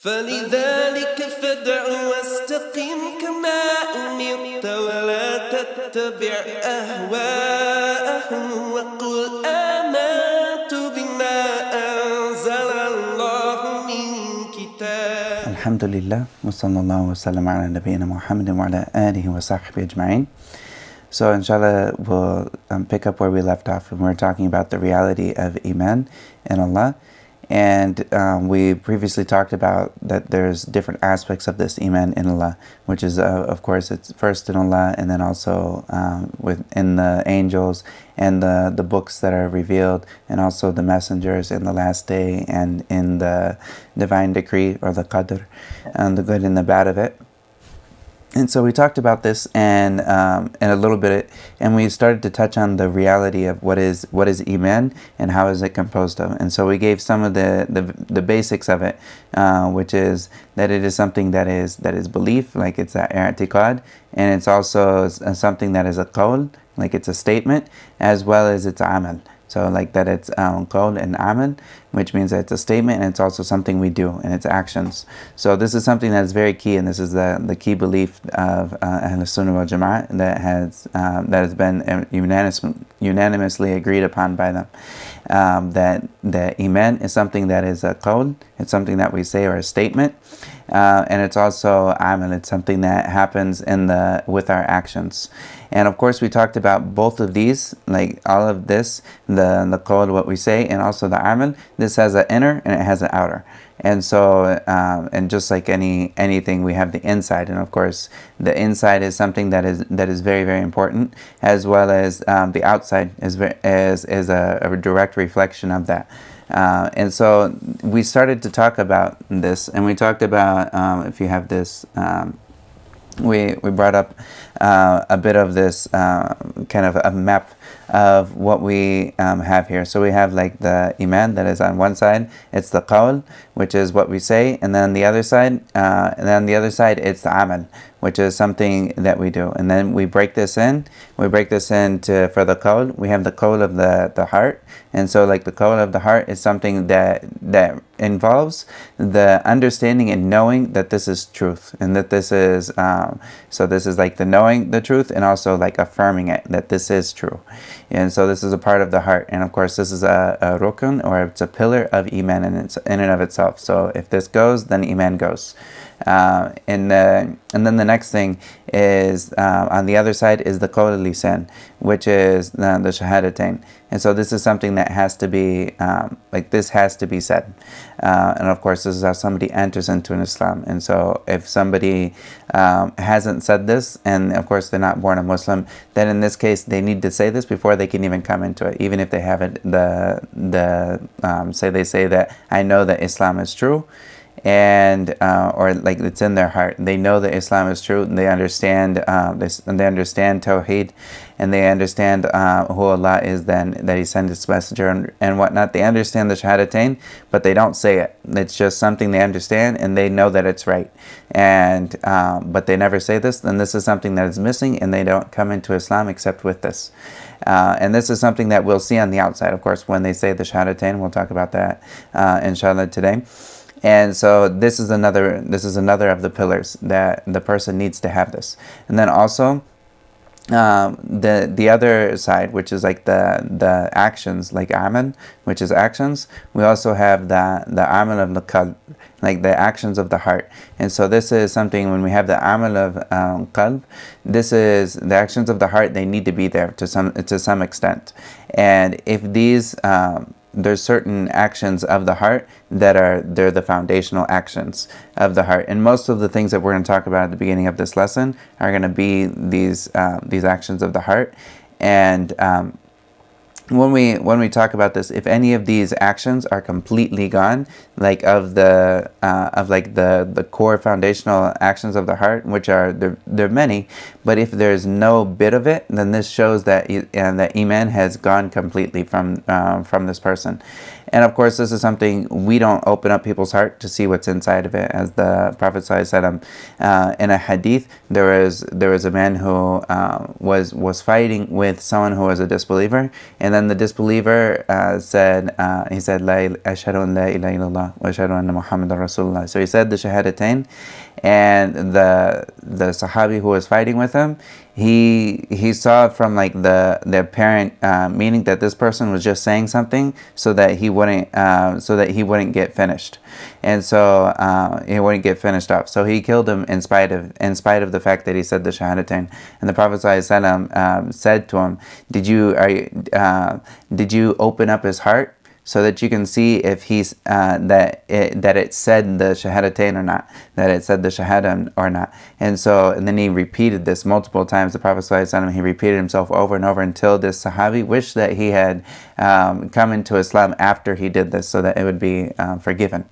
فلذلك فادع واستقم كما أمرت ولا تتبع أهواءهم وقل آمنت بما أنزل الله من كتاب. الحمد لله وصلى الله وسلم على نبينا محمد وعلى آله وصحبه أجمعين. So inshallah we'll pick up where we left off, and we're talking about the reality of Iman in Allah. And we previously talked about that there's different aspects of this Iman in Allah, which is of course it's first in Allah, and then also within the angels and the books that are revealed, and also the messengers in the last day, and in the divine decree or the qadr, and the good and the bad of it. And so we talked about this and a little bit, and we started to touch on the reality of what is Iman and how is it composed of. And so we gave some of the basics of it, which is that it is something that is belief, like it's an i'tiqad, and it's also something that is a qawl, like it's a statement, as well as it's amal. So like that it's qawl and amal, which means that it's a statement and it's also something we do and it's actions. So this is something that is very key, and this is the key belief of al-Sunnah wal-jamaa'ah that has been unanimously agreed upon by them. That Iman is something that is a qawl, it's something that we say or a statement, and it's also amal, it's something that happens with our actions. And of course we talked about both of these, like all of this, the qawl, what we say, and also the amal. This has an inner and it has an outer. And so, and just like anything, we have the inside, and of course, the inside is something that is very, very important, as well as the outside is a direct reflection of that. And so, we started to talk about this, and we talked about if you have this. We brought up a bit of this kind of a map of what we have here. So we have like the Iman that is on one side, it's the qawl, which is what we say, and then the other side, it's the amal, which is something that we do. And then we break this into, for the qawl, we have the qawl of the heart. And so like the qawl of the heart is something that involves the understanding and knowing that this is truth, and that this is so this is like the knowing the truth, and also like affirming it that this is true. And so this is a part of the heart, and of course this is a rukn, or it's a pillar of Iman in and of itself. So if this goes, then Iman goes. And then the next thing is on the other side is the qawl al-lisan, which is the shahadatain. And so this is something that has to be this has to be said, and of course this is how somebody enters into an Islam. And so if somebody hasn't said this, and of course they're not born a Muslim, then in this case they need to say this before they can even come into it, even if they haven't they say that I know that Islam is true, and or like it's in their heart. They know that Islam is true, and they understand they understand Tawheed, and they understand who Allah is, then that He sent His messenger and whatnot. They understand the Shahadatain, but they don't say it. It's just something they understand, and they know that it's right. And but they never say this. Then this is something that is missing, and they don't come into Islam except with this. And this is something that we'll see on the outside, of course, when they say the Shahadatain. We'll talk about that inshallah today. And so this is another of the pillars that the person needs to have this. And then also the other side, which is like the actions, like amal, which is actions. We also have the amal of the qalb, like the actions of the heart. And so this is something, when we have the amal of qalb, this is the actions of the heart. They need to be there to some extent. And if these there's certain actions of the heart they're the foundational actions of the heart, and most of the things that we're going to talk about at the beginning of this lesson are going to be these actions of the heart. And when we talk about this, if any of these actions are completely gone, like of the core foundational actions of the heart, which are there are many, but if there's no bit of it, then this shows that that Iman has gone completely from this person. And of course, this is something we don't open up people's heart to see what's inside of it. As the Prophet ﷺ, in a hadith, there was a man who was fighting with someone who was a disbeliever, and then the disbeliever said, "Ashhadu an la ilaha illallah wa ashhadu anna Muhammadan Rasulullah." So he said the shahadatain, and the Sahabi who was fighting with him, he saw from like the apparent meaning that this person was just saying something so that he wouldn't get finished, and so he wouldn't get finished off. So he killed him in spite of the fact that he said the shahadatain. And the Prophet ﷺ said to him, "Did you open up his heart so that you can see if he's that it said the shahadatain or not, that it said the shahada or not?" And then he repeated this multiple times. The Prophet ﷺ, he repeated himself over and over until this Sahabi wished that he had come into Islam after he did this, so that it would be forgiven.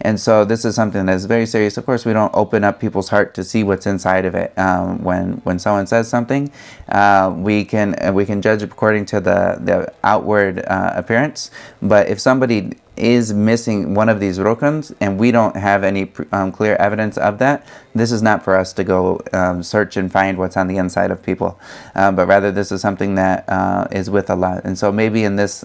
And so this is something that is very serious. Of course, we don't open up people's heart to see what's inside of it. When someone says something, we can judge according to the outward appearance. But if somebody is missing one of these rukns and we don't have any clear evidence of that, this is not for us to go search and find what's on the inside of people, but rather this is something that is with Allah. And so maybe in this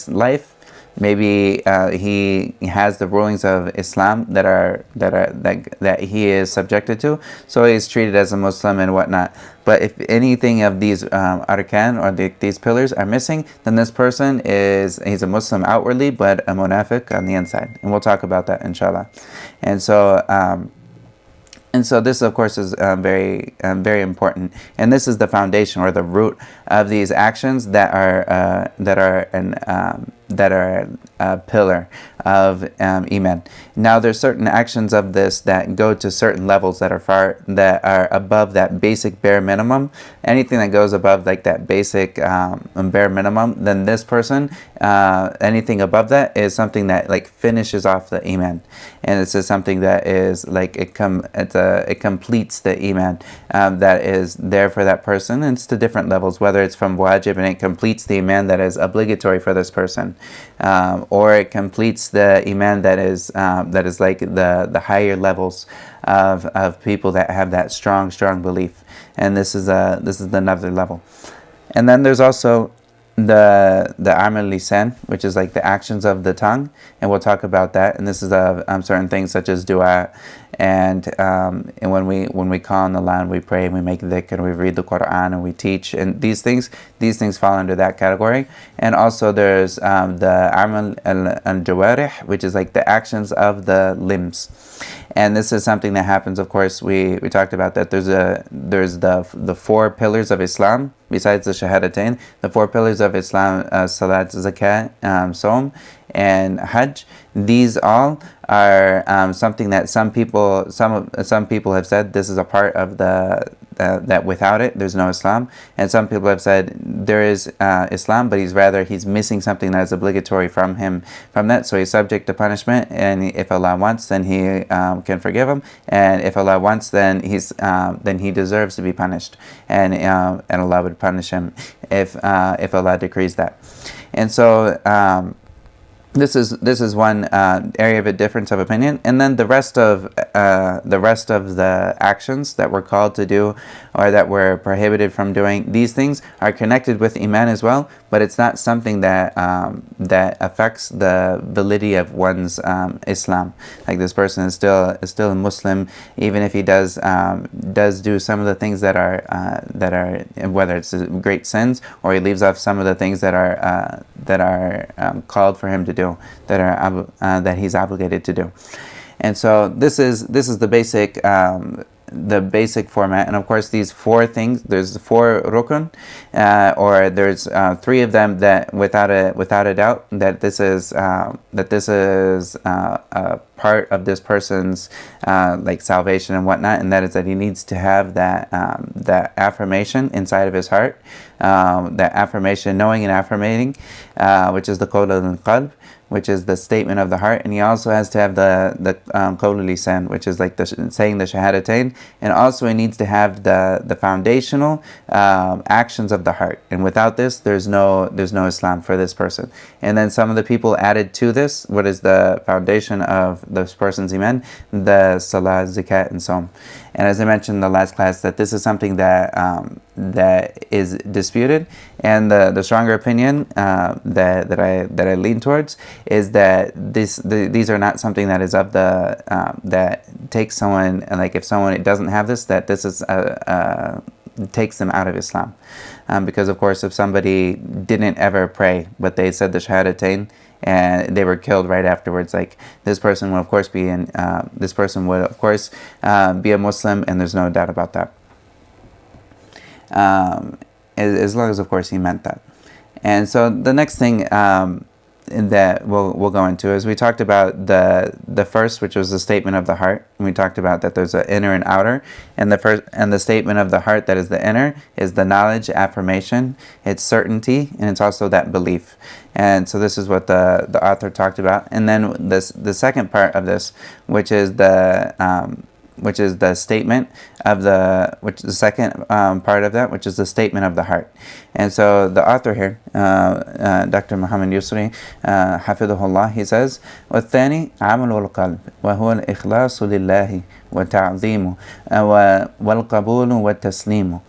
life, maybe he has the rulings of Islam that he is subjected to, so he's treated as a Muslim and whatnot. But if anything of these arkan or these pillars are missing, then this person he's a Muslim outwardly, but a munafiq on the inside. And we'll talk about that, inshallah. And so this, of course, is very important. And this is the foundation or the root of these actions that are a pillar of iman. Now, there's certain actions of this that go to certain levels that are above that basic bare minimum. Anything that goes above like that basic bare minimum, then this person, anything above that is something that like finishes off the iman, and this is something that is like it completes the iman that is there for that person. And it's to different levels, whether it's from wajib and it completes the iman that is obligatory for this person, or it completes the iman that is like the higher levels of people that have that strong belief. And this is another level. And then there's also the al-lisan, which is like the actions of the tongue, and we'll talk about that. And this is certain things such as dua, and when we call on Allah and we pray and we make dhikr and we read the Quran and we teach, and these things fall under that category. And also there's the amal al-jawarih, which is like the actions of the limbs. And this is something that happens, of course, we talked about that there's the four pillars of Islam besides the shahadatain. The four pillars of Islam, salat, zakat, som, and hajj. These all are something that some people have said this is a part of that without it there's no Islam, and some people have said there is Islam, but he's missing something that is obligatory from that, so he's subject to punishment. And if Allah wants, then he can forgive him, and if Allah wants, then he deserves to be punished, and Allah would punish him if Allah decrees that. And so this is one area of a difference of opinion. And then the rest of the actions that we're called to do or that we're prohibited from doing, these things are connected with iman as well, but it's not something that affects the validity of one's Islam. Like this person is still a Muslim even if he does do some of the things that are whether it's great sins, or he leaves off some of the things that are called for him to do, that he's obligated to do. And so this is the basic format. And of course these four things, there's four rukun, or there's three of them that without a doubt that this is a part of this person's like salvation and whatnot, and that is that he needs to have that that affirmation inside of his heart, that affirmation, knowing and affirmating, which is the qawl al-qalb, which is the statement of the heart, and he also has to have the qawl al-lisan, which is like the saying the shahadatain, and also he needs to have the foundational actions of the heart. And without this, there's no Islam for this person. And then some of the people added to this, what is the foundation of this person's iman, the salah, zakat, and so on. And as I mentioned in the last class, that this is something that that is disputed, and the stronger opinion that I lean towards is that these are not something that is of the that takes someone, like if someone doesn't have this, that this is takes them out of Islam, because of course if somebody didn't ever pray but they said the shahadatain and they were killed right afterwards, like this person will of course be in this person would of course be a Muslim, and there's no doubt about that, as long as of course he meant that. And so the next thing that we'll go into is, we talked about the first, which was the statement of the heart, and we talked about that there's an inner and outer, and the statement of the heart, that is the inner, is the knowledge, affirmation, it's certainty, and it's also that belief. And so this is what the author talked about. And then the second part of this, which is the statement of the second part of that, which is the statement of the heart. And so the author here, Dr. Mohamed Yousri, Hafidhullah, he says, وَالثَّانِي عَمَلُ الْقَلْبِ وَهُوَ الْإِخْلَاصُ لِلَّهِ وَتَعْظِيمُ وَالْقَبُولُ وَالتَّسْلِيمُ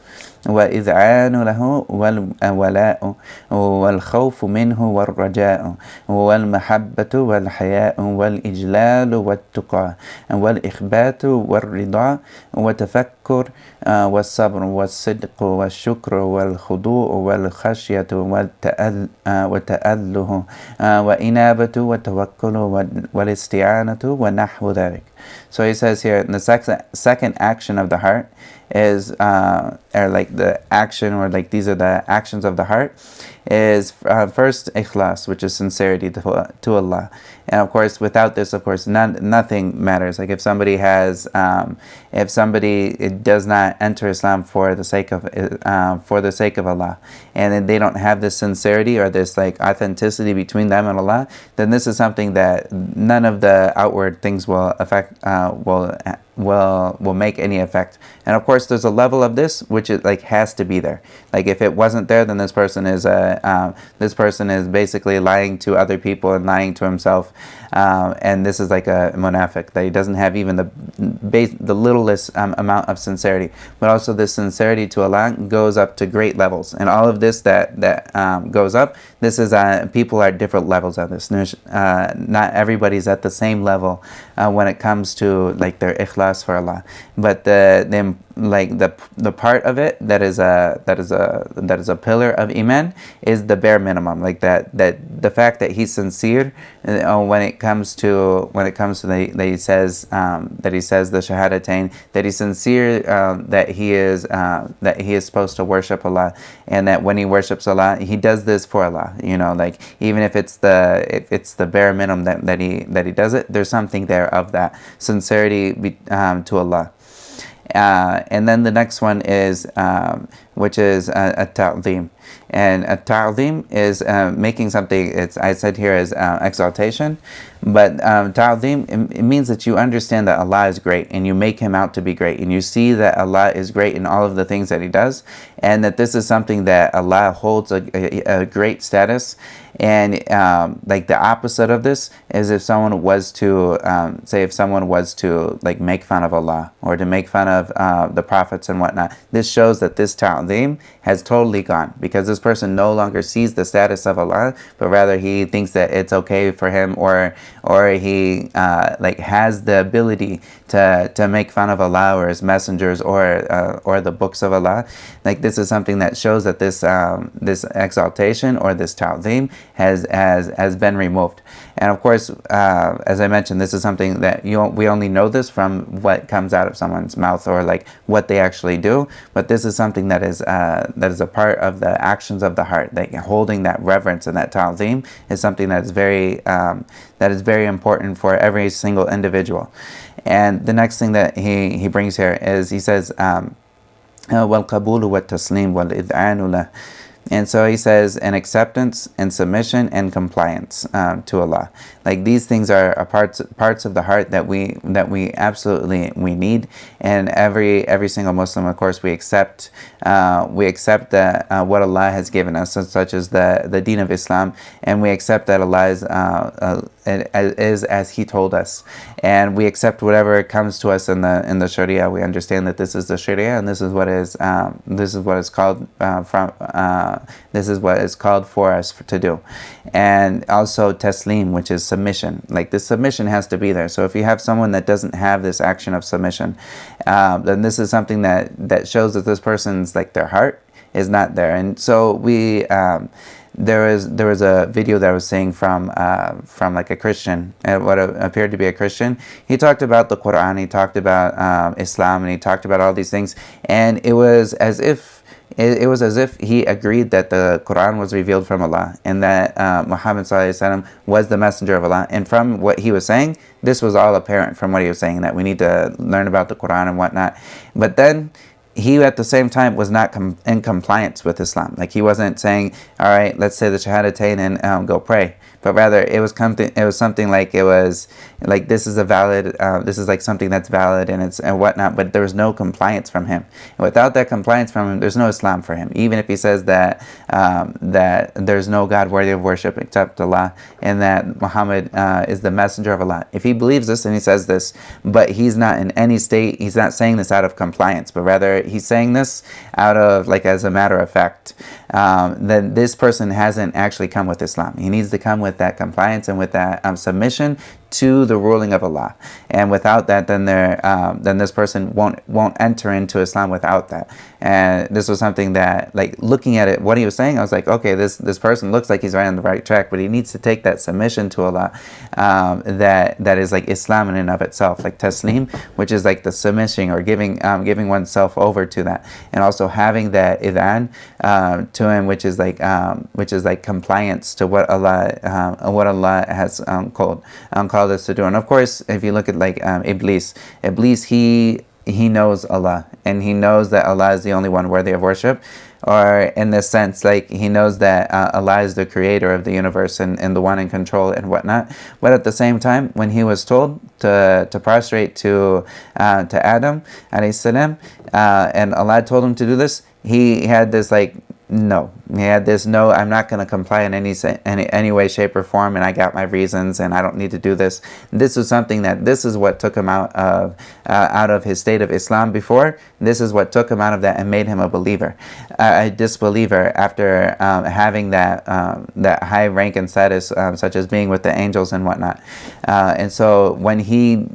وإذعان له والولاء والخوف منه والرجاء والمحبة والحياء والإجلال والتقى والإخبات والرضا والتفكر والصبر والصدق والشكر والخضوع والخشية والتأله وإنابة والتوكل والاستعانة ونحو ذلك. So he says here, the second action of the heart is, or like the action, or like these are the actions of the heart, is first ikhlas, which is sincerity to Allah. And of course, without this, of course, nothing matters. Like if somebody does not enter Islam for the sake of Allah, and then they don't have this sincerity or this like authenticity between them and Allah, then this is something that none of the outward things will affect, will make any effect. And of course, there's a level of this which is like has to be there. Like if it wasn't there, then this person is basically lying to other people and lying to himself. And this is like a munafiq, that he doesn't have even the littlest amount of sincerity. But also this sincerity to Allah goes up to great levels, and all of this that goes up, this is people are at different levels of this. Not everybody's at the same level when it comes to like their ikhlas for Allah. But the part of it that is a pillar of iman is the bare minimum, like that the fact that he's sincere when it comes to that he says the shahadatain, that he's sincere, that he is supposed to worship Allah, and that when he worships Allah, he does this for Allah. Like even if it's the bare minimum that he does it, there's something there of that sincerity to Allah. And then the next one is which is at-ta'zim. And at-ta'zim is making something, I said here is exaltation, but ta'zim, it means that you understand that Allah is great, and you make Him out to be great, and you see that Allah is great in all of the things that He does, and that this is something that Allah holds a great status. And like the opposite of this is if someone was to like make fun of Allah, or to make fun of the prophets and whatnot. This shows that this ta'zim has totally gone, because this person no longer sees the status of Allah, but rather he thinks that it's okay for him, or he like has the ability to make fun of Allah or His messengers or the books of Allah. Like this is something that shows that this exaltation or this ta'zim has been removed. And of course, as I mentioned, this is something that we only know this from what comes out of someone's mouth, or like what they actually do. But this is something that is a part of the actions of the heart. Like holding that reverence and that ta'zeem is something that is very important for every single individual. And the next thing that he brings here is, he says, wal-qabulu wat-taslim wal-id'anu lah. And so he says, an acceptance and submission and compliance to Allah. Like these things are parts of the heart that we absolutely need. And every single Muslim, of course, we accept that what Allah has given us, such as the Deen of Islam, and we accept that Allah is as He told us, and we accept whatever comes to us in the Sharia. We understand that this is the Sharia, and this is what is called this is what is called for us to do. And also taslim, which is submission. Like this submission has to be there. So if you have someone that doesn't have this action of submission, then this is something that shows that this person's, like, their heart is not there. And so there was a video that I was seeing from like a Christian, what appeared to be a Christian. He talked about the Quran, he talked about Islam, and he talked about all these things, and it was as if he agreed that the Quran was revealed from Allah, and that Muhammad ﷺ was the messenger of Allah. And from what he was saying, this was all apparent from what he was saying, that we need to learn about the Quran and whatnot. But then he at the same time was not in compliance with Islam. Like he wasn't saying, all right, let's say the Shahadatain and go pray. But rather it was something like, it was like, this is a valid, this is like something that's valid and whatnot, but there was no compliance from him. And without that compliance from him, there's no Islam for him. Even if he says that there's no God worthy of worship except Allah, and that Muhammad is the messenger of Allah. If he believes this and he says this, but he's not in any state, he's not saying this out of compliance, but rather he's saying this out of, like, as a matter of fact, then this person hasn't actually come with Islam. He needs to come with that compliance and with that submission to the ruling of Allah. And without that, then this person won't enter into Islam without that. And this was something that, like, looking at it, what he was saying, I was like, okay, this person looks like he's right on the right track, but he needs to take that submission to Allah, that is like Islam in and of itself, like taslim, which is like the submission, or giving oneself over to that, and also having that id'an to Him, which is like compliance to what Allah has called us to do. And of course, if you look at like Iblis, he knows Allah, and he knows that Allah is the only one worthy of worship, or in this sense, like, he knows that Allah is the creator of the universe and the one in control and whatnot. But at the same time, when he was told to prostrate to Adam alayhi salam, and Allah told him to do this, he had this like, no, he had this, no, I'm not going to comply in any way, shape, or form, and I got my reasons, and I don't need to do this. This was something this is what took him out of his state of Islam before. This is what took him out of that and made him a believer, a disbeliever, after having that high rank and status, such as being with the angels and whatnot. And so when he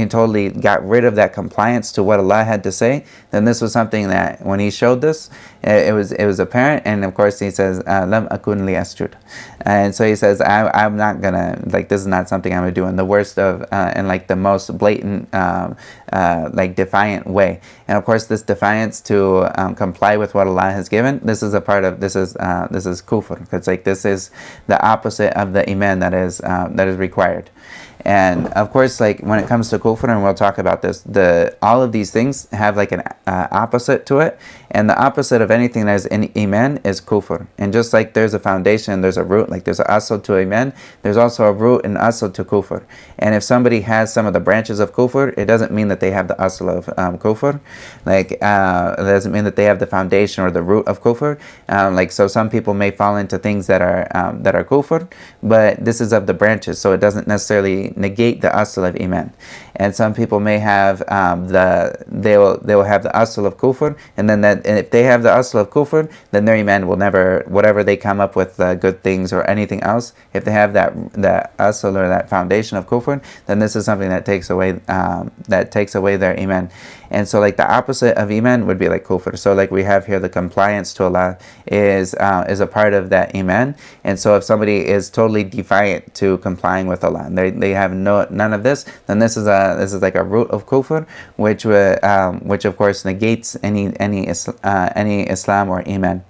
totally got rid of that compliance to what Allah had to say, then this was something that when he showed this, it was apparent. And of course he says, lam akun li asjud. And so he says, I'm not gonna, like, this is not something I'm gonna do in the worst of and like the most blatant like defiant way. And of course this defiance to comply with what Allah has given, this is kufr. It's like, this is the opposite of the iman that is required. And of course, like, when it comes to kufr, and we'll talk about this, all of these things have like an opposite to it, and the opposite of anything that is in iman is kufr. And just like there's a foundation, there's a root, like there's an asl to iman, there's also a root and asl to kufr. And if somebody has some of the branches of kufr, it doesn't mean that they have the asl of kufr. Like, it doesn't mean that they have the foundation or the root of kufr. Like, so some people may fall into things that are kufr, but this is of the branches, so it doesn't necessarily negate the asl of iman. And some people may have they will have the asl of kufr, and then and if they have the asl of kufr, then their iman will never, whatever they come up with, good things or anything else, if they have that asl or that foundation of kufr, then this is something that takes away their iman. And so like the opposite of iman would be like kufr. So like we have here, the compliance to Allah is a part of that iman. And so if somebody is totally defiant to complying with Allah, and they have none of this, then this is like a root of kufr, which of course negates any Islam or iman.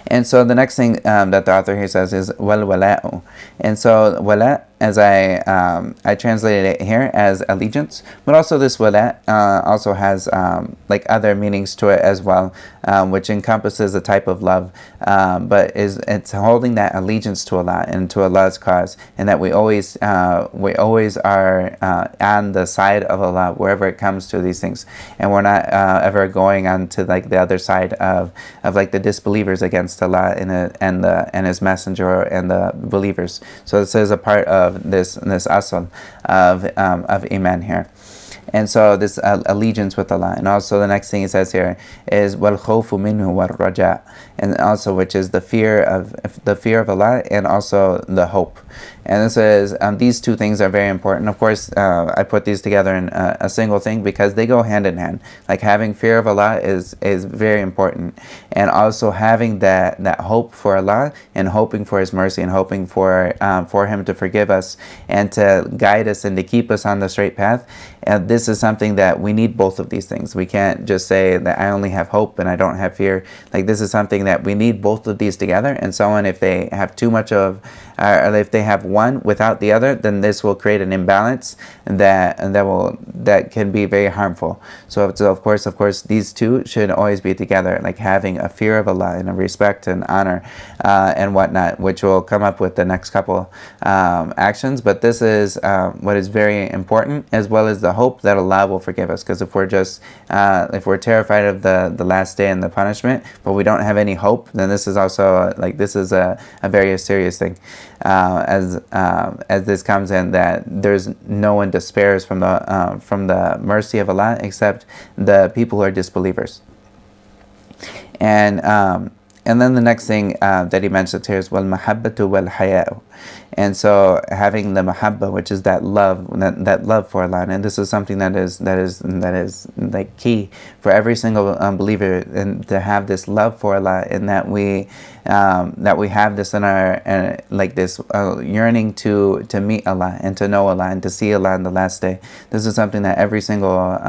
And so the next thing that the author here says is wal-wala'u. And so wala, as I translated it here as allegiance, but also this wala also has like other meanings to it as well, which encompasses a type of love, but it's holding that allegiance to Allah and to Allah's cause, and that we always are on the side of Allah wherever it comes to these things, and we're not ever going on to like the other side of like the disbelievers against Allah and His Messenger and the believers. So this is a part of this asl of iman here. And so this allegiance with Allah. And also the next thing it says here is wal khawfu minhu wal raja, and also which is the fear of Allah and also the hope. And this is these two things are very important. Of course, I put these together in a single thing because they go hand in hand. Like having fear of Allah is very important, and also having that hope for Allah and hoping for His mercy and hoping for Him to forgive us and to guide us and to keep us on the straight path. And this is something that we need, both of these things. We can't just say that I only have hope and I don't have fear. Like this is something that we need both of these together. And someone, if they have too much of, or if they have one without the other, then this will create an imbalance that can be very harmful. So of course, these two should always be together, like having a fear of Allah and a respect and honor and whatnot, which will come up with the next couple actions. But this is what is very important, as well as the hope that Allah will forgive us. Because if we're terrified of the last day and the punishment, but we don't have any hope, then this is also this is a very serious thing. As this comes in, that there's no one despairs from the mercy of Allah except the people who are disbelievers. And then the next thing that he mentions here is wal-mahabbatu wal-haya'u. And so having the mahabba, which is that love for Allah, and this is something that is like key for every single believer, and to have this love for Allah, and that we have this in our like this yearning to meet Allah and to know Allah and to see Allah in the last day. This is something that every single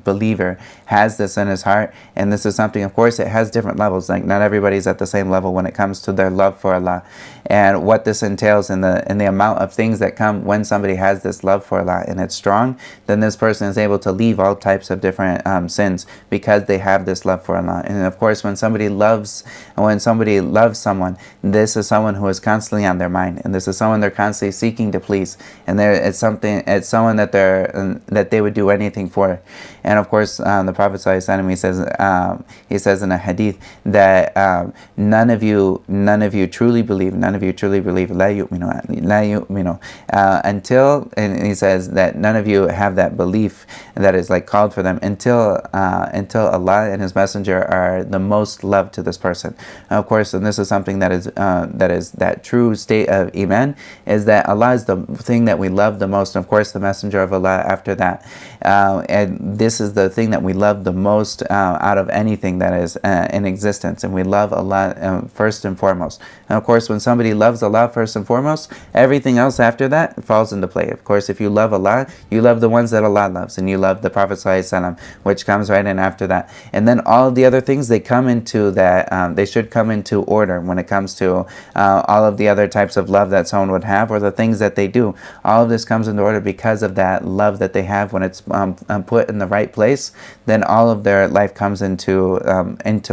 believer has this in his heart, and this is something, of course, it has different levels. Like not everybody's at the same level when it comes to their love for Allah, and what this entails in the amount of things that come when somebody has this love for Allah and it's strong. Then this person is able to leave all types of different sins because they have this love for Allah. And of course, when somebody loves someone, this is someone who is constantly on their mind, and this is someone they're constantly seeking to please, and it's someone that they would do anything for. And of course, the Prophet ﷺ, he says in a hadith that none of you truly believe, la yu'minu, until, and he says that none of you have that belief that is like called for them until Allah and His Messenger are the most loved to this person. And of course, and this is something that is that true state of iman, is that Allah is the thing that we love the most, and of course the Messenger of Allah after that. And this is the thing that we love the most out of anything that is in existence, and we love Allah first and foremost. And of course, when somebody loves Allah first and foremost, everything else after that falls into play. Of course, if you love Allah, you love the ones that Allah loves, and you love the Prophet ﷺ, which comes right in after that. And then all the other things, they come into that, they should come into order when it comes to all of the other types of love that someone would have, or the things that they do. All of this comes into order because of that love that they have. When it's put in the right place, then all of their life comes into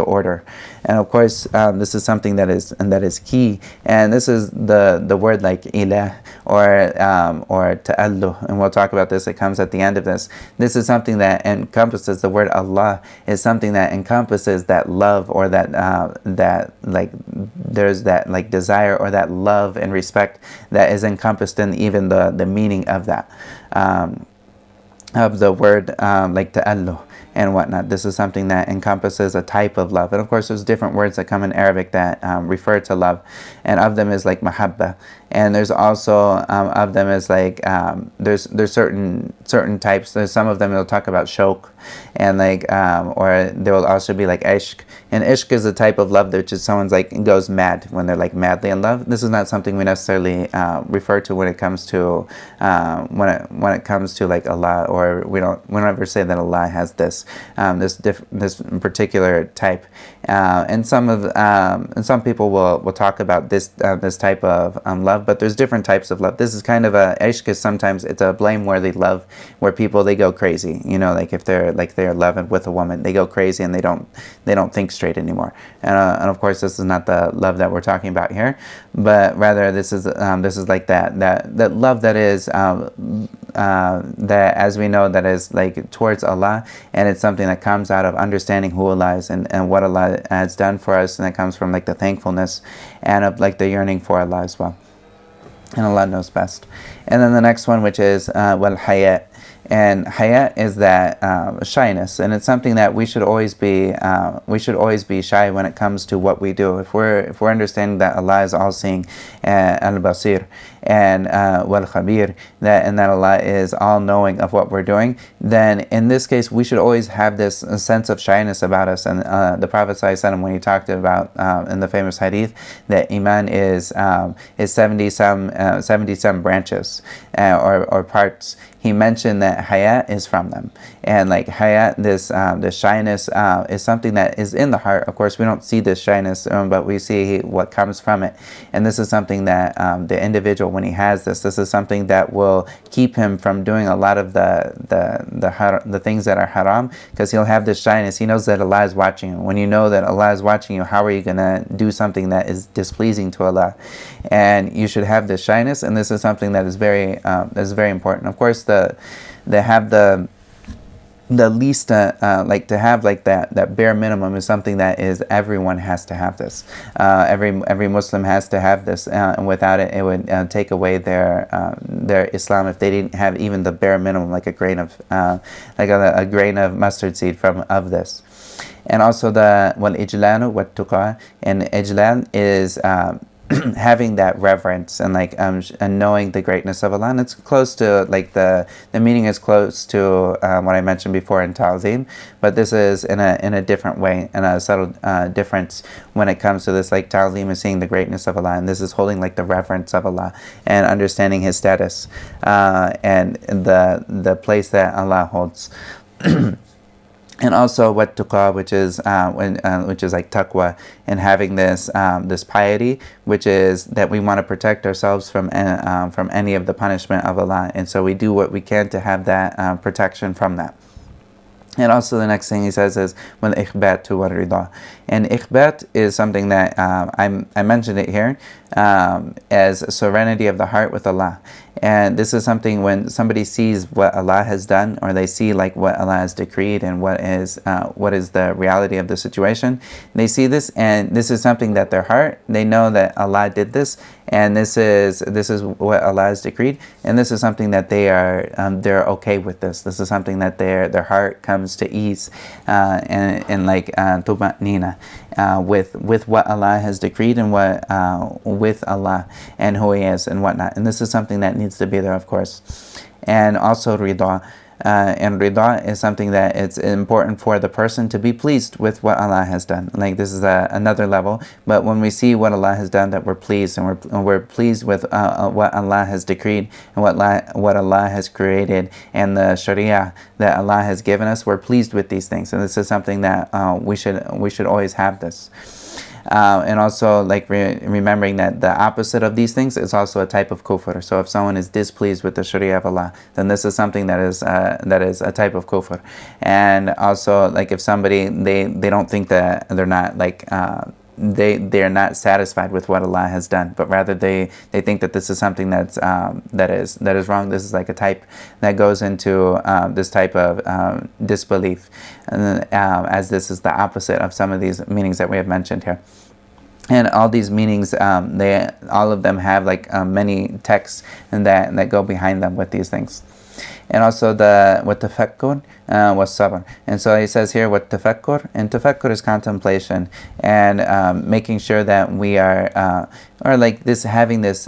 order. And of course, this is something that is key, and this is the word word like ilah or ta'alluh, and we'll talk about this, it comes at the end of this. This is something that encompasses, the word Allah is something that encompasses that love, or that there's that like desire or that love and respect that is encompassed in even the meaning of that, of the word like ta'alluh and whatnot. This is something that encompasses a type of love. And of course there's different words that come in Arabic that refer to love, and of them is like mahabba, and there's also of them is like there's certain types. There's some of them they'll talk about shok, and like or there will also be like ishq, and ishq is a type of love which is someone's like goes mad when they're like madly in love. This is not something we necessarily refer to when it comes to when it comes to like Allah, or we don't ever say that Allah has this this particular type, and some people will talk about this type of love, but there's different types of love. This is kind of a ishq, is sometimes it's a blameworthy love where people, they go crazy, you know, like if they're loving with a woman, they go crazy and they don't think straight anymore, and of course this is not the love that we're talking about here, but rather this is like that love that is that, as we know, that is like towards Allah, and it's something that comes out of understanding who Allah is and what Allah has done for us, and that comes from like the thankfulness and of like the yearning for Allah as well, and Allah knows best. And then the next one, which is wal-haya, and haya is that shyness, and it's something that we should always be shy when it comes to what we do. If we're understanding that Allah is all seeing, al-basir, and wal-khabir, that Allah is all knowing of what we're doing, then in this case we should always have this sense of shyness about us. And the Prophet ﷺ, when he talked about in the famous hadith that iman is 70 some branches or parts, he mentioned that haya is from them. And like haya, this shyness is something that is in the heart. Of course we don't see this shyness, but we see what comes from it. And this is something that the individual, when he has this is something that will keep him from doing a lot of the things that are haram, because he'll have this shyness. He knows that Allah is watching him. When you know that Allah is watching you, how are you going to do something that is displeasing to Allah? And you should have this shyness, and this is something that is very important. Of course, they have the least like to have like that bare minimum is something that is everyone has to have this. Every Muslim has to have this, and without it, it would take away their Islam if they didn't have even the bare minimum, like a grain of a grain of mustard seed of this. And also the wal-ijlal wat-tuqa, and ijlal is having that reverence and like and knowing the greatness of Allah, and it's close to like the meaning is close to what I mentioned before in ta'zim, but this is in a different way, and a subtle difference when it comes to this. Like ta'zim is seeing the greatness of Allah, and this is holding like the reverence of Allah and understanding His status and the place that Allah holds. And also wat-tuqa, which is like taqwa, and having this piety, which is that we want to protect ourselves from any of the punishment of Allah, and so we do what we can to have that protection from that. And also the next thing he says is wal-ikhbat wal-rida, and ikhbat is something that I mentioned it here as serenity of the heart with Allah. And this is something when somebody sees what Allah has done, or they see like what Allah has decreed and what is the reality of the situation, they see this, and this is something that their heart, they know that Allah did this, and this is what Allah has decreed, and this is something that they're okay with this. This is something that their heart comes to ease and like tuma'nina with what Allah has decreed, and what with Allah and who He is and whatnot. And this is something that needs to be there, of course. And also rida. And rida is something that it's important for the person to be pleased with what Allah has done. Like this is another level, but when we see what Allah has done, that we're pleased, and we're pleased with what Allah has decreed and what Allah has created, and the Sharia that Allah has given us, we're pleased with these things. And this is something that we should always have this. And also like remembering that the opposite of these things is also a type of kufr. So if someone is displeased with the Sharia of Allah, then this is something that is a type of kufr. And also like if somebody they don't think that they're not like they're not satisfied with what Allah has done, but rather they think that this is something that is wrong. This is like a type that goes into this type of disbelief, and, as this is the opposite of some of these meanings that we have mentioned here. And all these meanings, all of them have like many texts and that go behind them with these things. And also the tafakkur was sabr. And so he says here what tafakkur, and tafakkur is contemplation and making sure that we are or like this, having this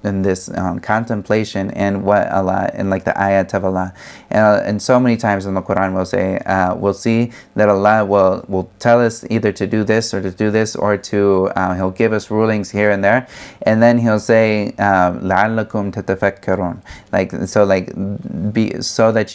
in this contemplation in what Allah, in like the ayat of Allah. And so many times in the Quran we'll see that Allah will tell us either to do this or to do this, or to He'll give us rulings here and there, and then He'll say لَعَلَّكُمْ تَتَفَكَّرُونَ, like so that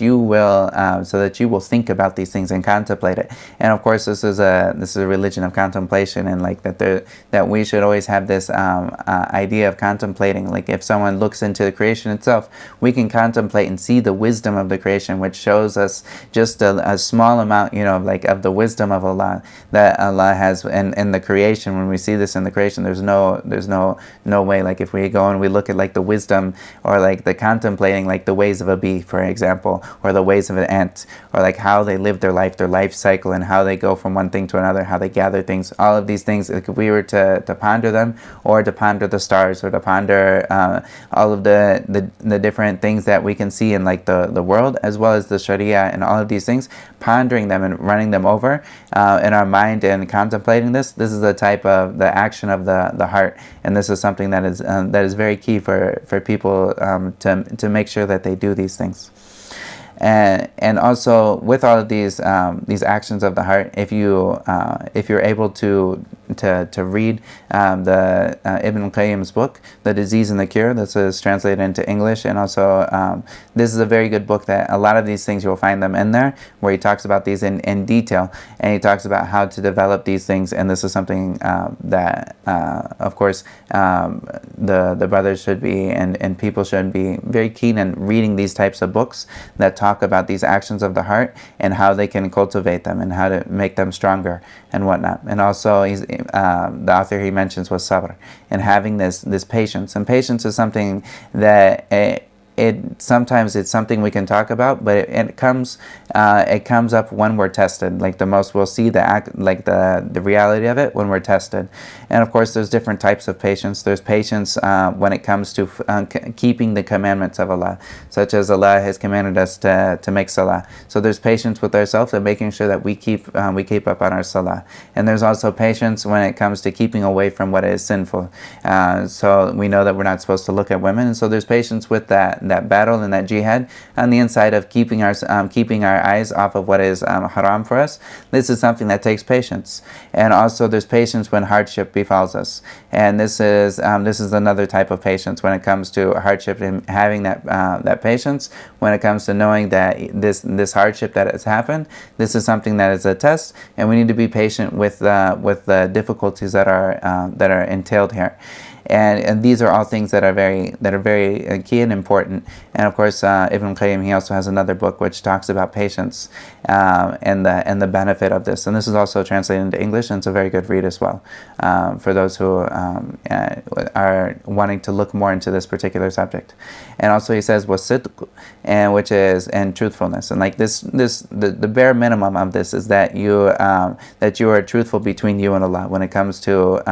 you will think about these things and contemplate it. And of course this is a religion of contemplation, and like that we should always have this idea of contemplating. Like if someone looks into the creation itself, we can contemplate and see the wisdom of the creation, which shows us just a small amount, like of the wisdom of Allah that Allah has in the creation. When we see this in the creation, there's no way, like if we go and we look at like the wisdom, or like the contemplating like the ways of a bee, for example, or the ways of an ant, or like how they live their life cycle, and how they go from one thing to another, how they gather things. All of these things, like if we were to ponder them, or to ponder the stars, or to ponder all of the different things that we can see in like the world, as well as the Sharia and all of these things, pondering them and running them over in our mind and contemplating this is the type of the action of the heart. And this is something that is very key for people to make sure that they do these things. And also with all of these actions of the heart, if you're able to read the Ibn Qayyim's book, The Disease and the Cure, this is translated into English, and also this is a very good book that a lot of these things you'll find them in there, where he talks about these in detail, and he talks about how to develop these things. And this is something that of course the brothers should be, and people should be very keen in reading these types of books that talk about these actions of the heart and how they can cultivate them and how to make them stronger and whatnot. And also the author he mentions was sabr, and having this patience. And patience is something that sometimes it's something we can talk about, but it comes up when we're tested. Like the most we'll see the reality of it when we're tested. And of course there's different types of patience. There's patience when it comes to keeping the commandments of Allah, such as Allah has commanded us to make salah. So there's patience with ourselves and making sure that we keep up on our salah. And there's also patience when it comes to keeping away from what is sinful. So we know that we're not supposed to look at women, and so there's patience with that battle and that jihad on the inside of keeping our eyes off of what is haram for us. This is something that takes patience. And also there's patience when hardship befalls us, and this is another type of patience when it comes to hardship, and having that patience when it comes to knowing that this hardship that has happened, this is something that is a test, and we need to be patient with the difficulties that are entailed here. And these are all things that are very key and important. And of course, Ibn Qayyim, he also has another book which talks about patience and the benefit of this. And this is also translated into English, and it's a very good read as well for those who are wanting to look more into this particular subject. And also he says was-sidq, and truthfulness. And like the bare minimum of this is that you are truthful between you and Allah when it comes to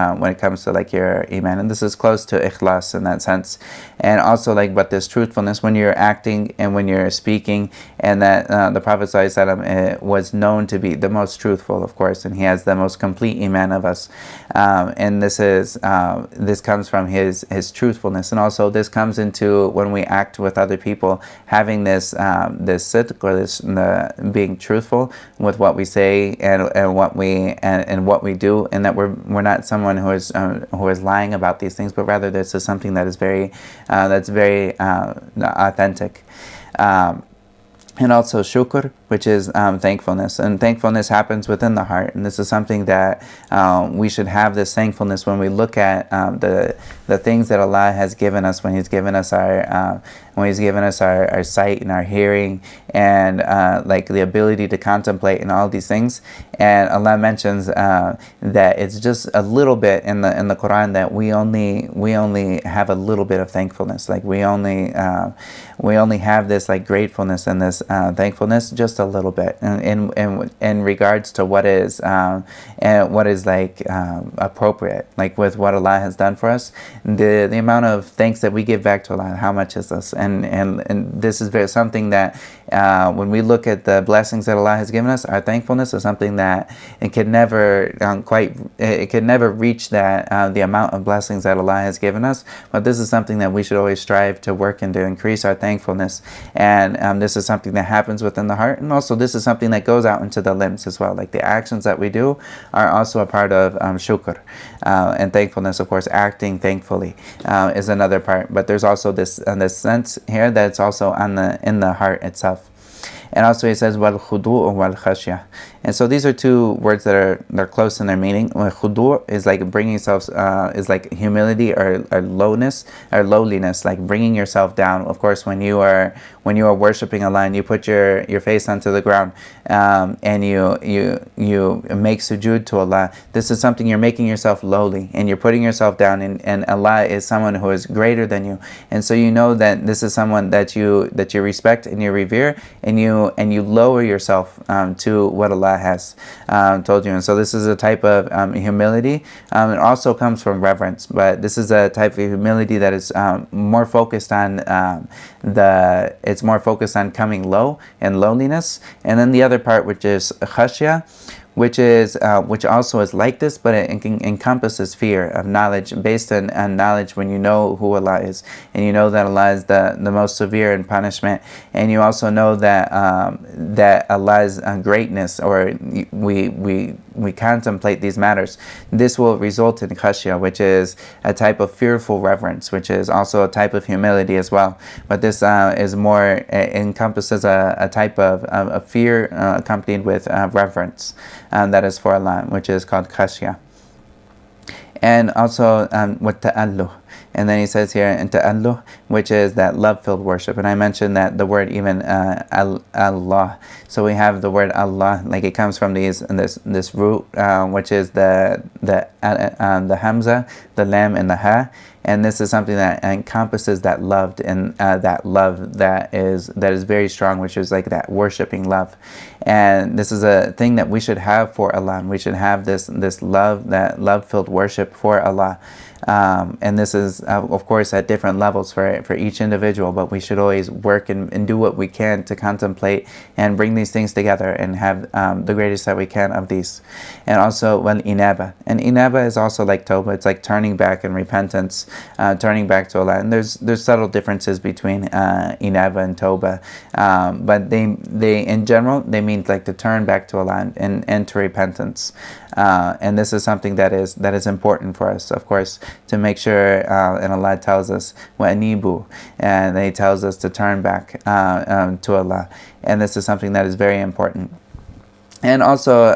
like your iman. And this is close to ikhlas in that sense. And also but this truthfulness when you're acting and when you're speaking, and that the Prophet ﷺ was known to be the most truthful, of course, and he has the most complete iman of us. And this comes from his truthfulness. And also this comes into when we act with other people, having this sidq, or being truthful with what we say and what we do, and that we're not someone who is lying about these things, but rather this is something that is very authentic. and also shukr, which is thankfulness. And thankfulness happens within the heart, and this is something that we should have, this thankfulness when we look at the things that Allah has given us, when He's given us our sight and our hearing, and like the ability to contemplate and all these things. And Allah mentions that it's just a little bit in the Quran that we only have a little bit of thankfulness. Like we only have this like gratefulness and this thankfulness just a little bit in regards to what is like appropriate, like with what Allah has done for us. The amount of thanks that we give back to Allah, how much is this? And this is something that when we look at the blessings that Allah has given us, our thankfulness is something that it can never reach that the amount of blessings that Allah has given us. But this is something that we should always strive to work and to increase our thankfulness. And this is something that happens within the heart, and also this is something that goes out into the limbs as well. Like the actions that we do are also a part of shukr, and thankfulness. Of course, acting thankfully is another part. But there's also this sense here that's also in the heart itself. And also he says wal-khudu' wal-khashya. And so these are two words that are close in their meaning. Khudu' is like bringing yourself, is like humility or lowliness, like bringing yourself down. Of course, when you are worshiping Allah and you put your face onto the ground, and you make sujood to Allah, this is something you're making yourself lowly, and you're putting yourself down, and Allah is someone who is greater than you, and so you know that this is someone that you respect and you revere, and you lower yourself to what Allah has told you. And so this is a type of humility. It also comes from reverence, but this is a type of humility that is more focused on it's more focused on coming low and lowliness. And then the other part, which is khashya, which also is like this, but it encompasses fear of knowledge, based on knowledge. When you know who Allah is, and you know that Allah is the most severe in punishment, and you also know that that Allah's greatness, or we contemplate these matters, this will result in khashya, which is a type of fearful reverence, which is also a type of humility as well. But this is more, encompasses a type of fear accompanied with reverence. That is for Allah, which is called khashya. And also with ta'alluh. And then he says here in ta'alluh, which is that love-filled worship. And I mentioned that the word even Allah. So we have the word Allah, like it comes from this root, which is the hamza, the lam, and the ha. And this is something that encompasses that love, and that love that is very strong, which is like that worshiping love. And this is a thing that we should have for Allah. And we should have this love, that love-filled worship for Allah. And this is, of course, at different levels for each individual, but we should always work and do what we can to contemplate and bring these things together and have the greatest that we can of these. And also wal-inaba. And inaba is also like tawbah. It's like turning back and repentance, turning back to Allah. And there's subtle differences between inaba and tawbah, but they in general, they mean like to turn back to Allah and to repentance. And this is something that is important for us, of course, to make sure, and Allah tells us وَأَنِيبُوا, and He tells us to turn back to Allah, and this is something that is very important. And also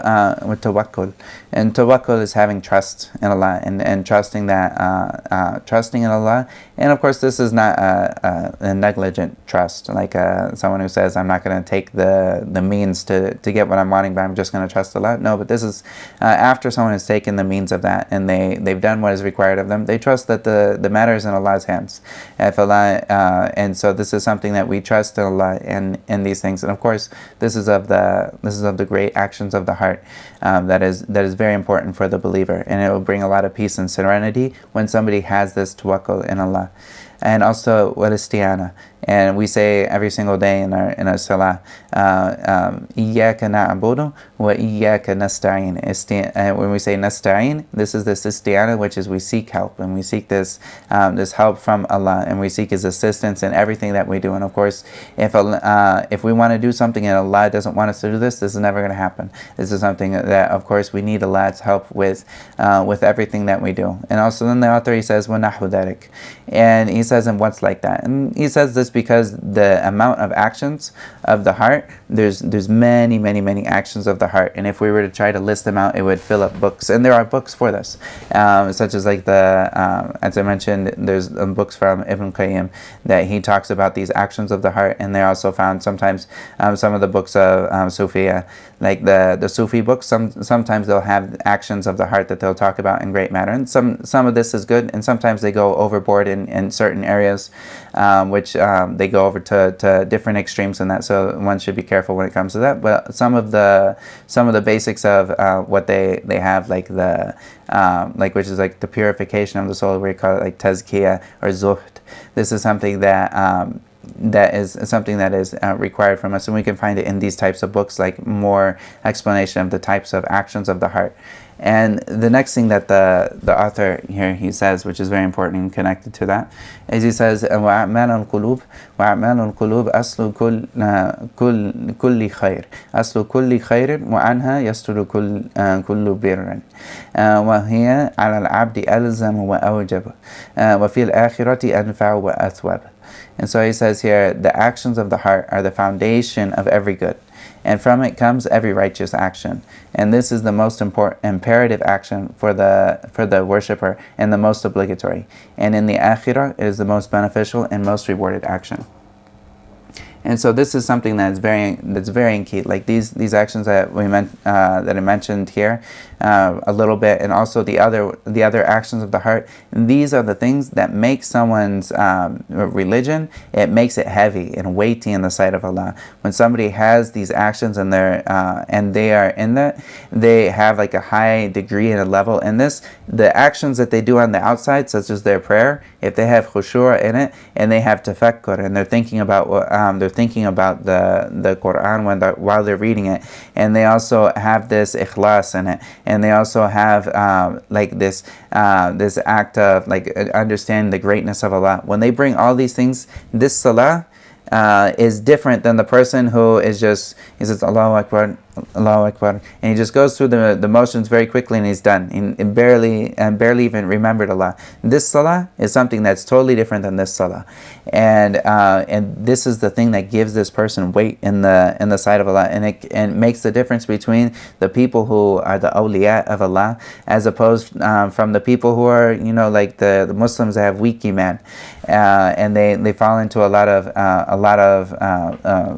with tawakkul, and tawakkul is having trust in Allah, and trusting that trusting in Allah. And of course, this is not a negligent trust, like someone who says, I'm not going to take the means to get what I'm wanting, but I'm just going to trust Allah. No, but this is after someone has taken the means of that, and they've done what is required of them. They trust that the matter is in Allah's hands. If Allah, and so this is something that we trust in Allah in these things. And of course, this is of the great actions of the heart, that is very important for the believer, and it will bring a lot of peace and serenity when somebody has this tawakkul in Allah. And also wal-isti'ana, and we say every single day in our salah, iyyaka na'budu wa iyyaka nasta'in. When we say nasta'in, this is this isti'ana, which is we seek help, and we seek this help from Allah, and we seek His assistance in everything that we do. And of course, if we want to do something and Allah doesn't want us to do this is never going to happen. This is something that, of course, we need Allah's help with everything that we do. And also then the author, he says وَنَحْوُ ذَلِكَ, and he says, and what's like that? And he says this because the amount of actions of the heart, there's many actions of the heart, and if we were to try to list them out, it would fill up books, and there are books for this, such as like as I mentioned, there's books from Ibn Qayyim that he talks about these actions of the heart, and they're also found sometimes some of the books of Sufiya, like the Sufi books. Sometimes they'll have actions of the heart that they'll talk about in great matter, and some of this is good, and sometimes they go overboard in certain areas, which they go over to different extremes in that. So one should be careful when it comes to that. But some of the basics of what they have, like which is like the purification of the soul, where you call it like tazkiyah or zuhd. This is something that is required from us, and we can find it in these types of books, like more explanation of the types of actions of the heart. And the next thing that the author here he says, which is very important and connected to that, is he says وَأَعْمَالُ الْقُلُوبِ أَصْلُ كُلِّ خَيْرٍ أَصْلُ كُلِّ خَيْرٍ وَعَنْهَا يَسْتُرُ كُلُّ بِرٍ وَهِيَ عَلَى الْعَبْدِ أَلْزَمُ وَأَوْجَبُ وَفِي الْآخِرَةِ أَنْفَعُ وَأَثْوَبُ. And so he says here, the actions of the heart are the foundation of every good, and from it comes every righteous action. And this is the most important imperative action for the worshipper, and the most obligatory. And in the akhirah, it is the most beneficial and most rewarded action. And so this is something that's very key. Like these actions that that I mentioned here a little bit, and also the other actions of the heart. These are the things that make someone's religion. It makes it heavy and weighty in the sight of Allah. When somebody has these actions and they are in that, they have like a high degree and a level in this. The actions that they do on the outside, such as their prayer, if they have khushu' in it, and they have tafakkur, and they're thinking about the Quran while they're reading it, and they also have this ikhlas in it, and they also have this act of like understanding the greatness of Allah. When they bring all these things, this salah is different than the person who he says Allahu Akbar, Allahu Akbar, and he just goes through the motions very quickly and he's done, and barely even remembered Allah. This salah is something that's totally different than this salah, and this is the thing that gives this person weight in the sight of Allah, and it makes the difference between the people who are the awliya of Allah, as opposed from the people who are like the Muslims that have weak iman, and they fall into a lot of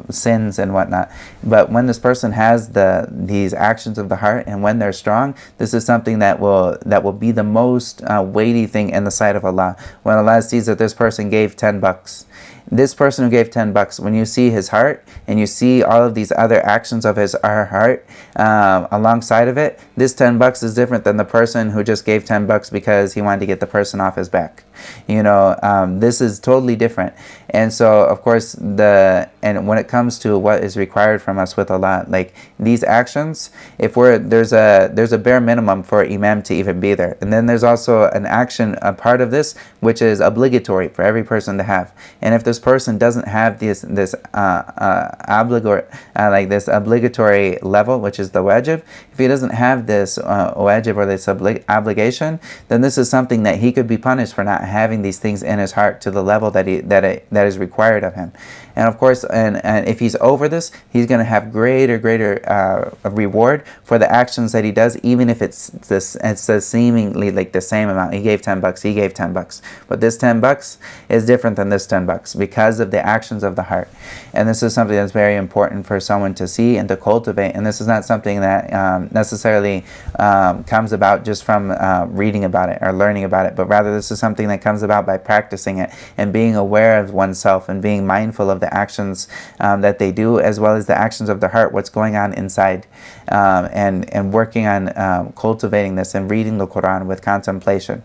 sins and whatnot. But when this person has these actions of the heart, and when they're strong, this is something that will be the most weighty thing in the sight of Allah. When Allah sees that this person gave $10, this person who gave $10, when you see his heart and you see all of these other actions of our heart alongside of it, this $10 is different than the person who just gave $10 because he wanted to get the person off his back. This is totally different. And so of course when it comes to what is required from us with Allah, like these actions, if there's a bare minimum for imam to even be there, and then there's also a part of this which is obligatory for every person to have. And if this person doesn't have this obligatory level, which is the wajib, if he doesn't have this wajib or this obligation, then this is something that he could be punished for not having these things in his heart to the level that is required of him. And of course, and if he's over this, he's going to have greater reward for the actions that he does, even if it's seemingly like the same amount. He gave $10, he gave $10, but this $10 is different than this $10 because of the actions of the heart. And this is something that's very important for someone to see and to cultivate. And this is not something that necessarily comes about just from reading about it or learning about it, but rather this is something that comes about by practicing it and being aware of oneself and being mindful of the actions that they do, as well as the actions of the heart, what's going on inside, and working on cultivating this and reading the Quran with contemplation.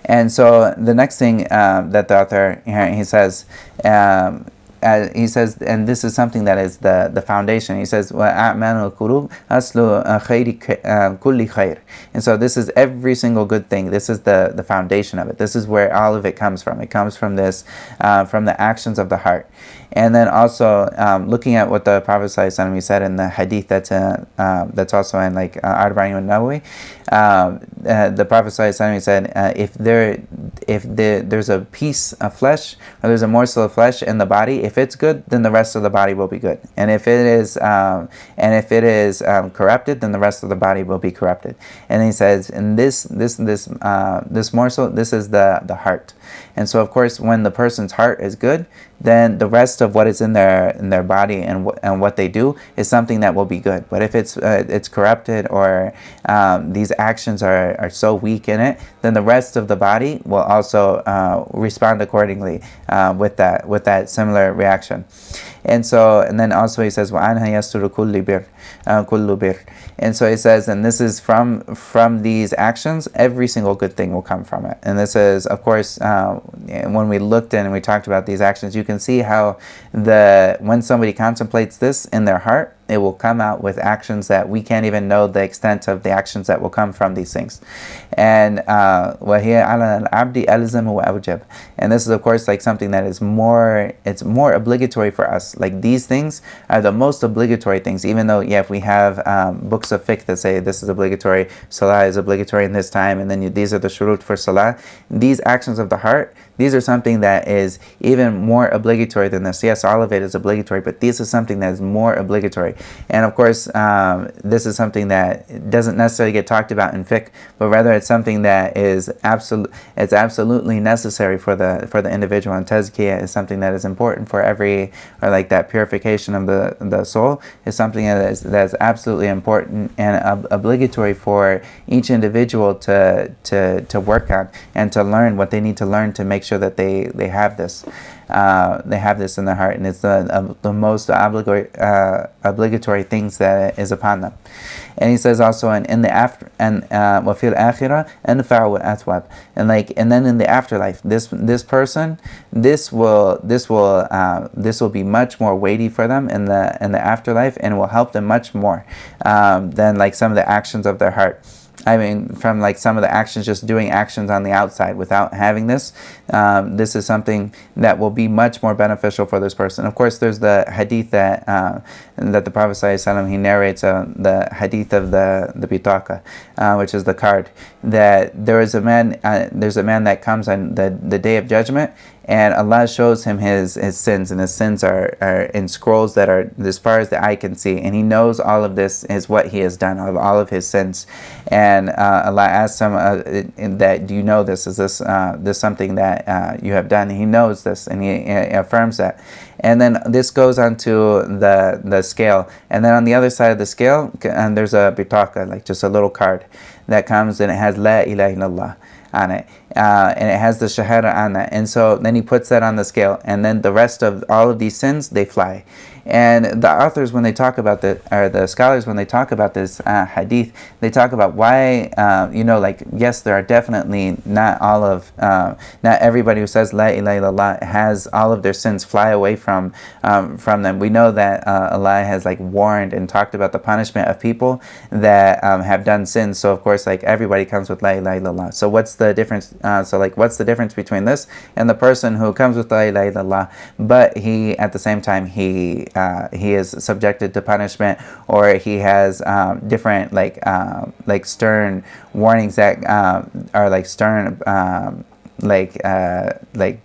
And so the next thing that the author here, he says, and this is something that is the foundation. He says, وَأَعْمَالُ الْقُلُوبِ أَصْلُ خَيْرِ كُلِّ خَيْرٍ. And so this is every single good thing. This is the foundation of it. This is where all of it comes from. It comes from this, from the actions of the heart. And then also looking at what the Prophet ﷺ said in the hadith that's also in like al-bayan an-Nawawi, the Prophet ﷺ said, if there's a piece of flesh, or there's a morsel of flesh in the body, if it's good, then the rest of the body will be good, and if it is corrupted, then the rest of the body will be corrupted. And he says, and this morsel, this is the heart. And so of course, when the person's heart is good, then the rest of what is in their body and what they do is something that will be good. But if it's corrupted, or these actions are so weak in it, then the rest of the body will also respond accordingly with that similar reaction. And then also he says, وَعَنْهَا يَسْتُرُ كُلُّ بِرٍ. And so he says, and this is from these actions, every single good thing will come from it. And this is, of course, when we looked in and we talked about these actions, you can see how when somebody contemplates this in their heart, it will come out with actions that we can't even know the extent of the actions that will come from these things. And وَهِيَ عَلَى الْعَبْدِ أَلْزَمُ وَأَوْجَبُ. And this is, of course, like something that is more obligatory for us. Like these things are the most obligatory things, even though, if we have books of fiqh that say this is obligatory, salah is obligatory in this time, and then these are the shurut for salah. These actions of the heart, these are something that is even more obligatory than this. Yes, all of it is obligatory, but this is something that is more obligatory. And of course, this is something that doesn't necessarily get talked about in fiqh, but rather it's something that is absolutely necessary for the individual. And tazkiyah is something that is important for that purification of the soul is something that is absolutely important and obligatory for each individual to work on and to learn what they need to learn to make sure that they have this. They have this in their heart, and it's the most obligatory things that is upon them. And he says also in the after, and وَفِي الْآخِرَةِ أَنْفَعُ وَأَثْوَبُ. And then in the afterlife, this person, this will be much more weighty for them in the afterlife, and will help them much more than like some of the actions of their heart. I mean, from like some of the actions, just doing actions on the outside without having this, this is something that will be much more beneficial for this person. Of course, there's the hadith that the Prophet ﷺ, he narrates, the hadith of the bitaka, which is the card, that there's a man that comes on the day of judgment, and Allah shows him his sins, and his sins are in scrolls that are as far as the eye can see, and he knows all of this is what he has done, all of his sins. And Allah asks him, that, do you know this? Is this something that you have done? And he knows this, and he affirms that. And then this goes onto the scale, and then on the other side of the scale, and there's a bitaka, like just a little card that comes, and it has La ilaha illallah on it, and it has the shahada on that. And so then he puts that on the scale, and then the rest of all of these sins, they fly. And the authors, when they talk about the scholars, when they talk about this hadith, they talk about why, yes, there are definitely not everybody who says La ilaha illallah has all of their sins fly away from them. We know that Allah has warned and talked about the punishment of people that have done sins. So of course, everybody comes with La ilaha illallah. So what's the difference? What's the difference between this and the person who comes with La ilaha illallah, but he at the same time he is subjected to punishment, or he has different stern warnings that are stern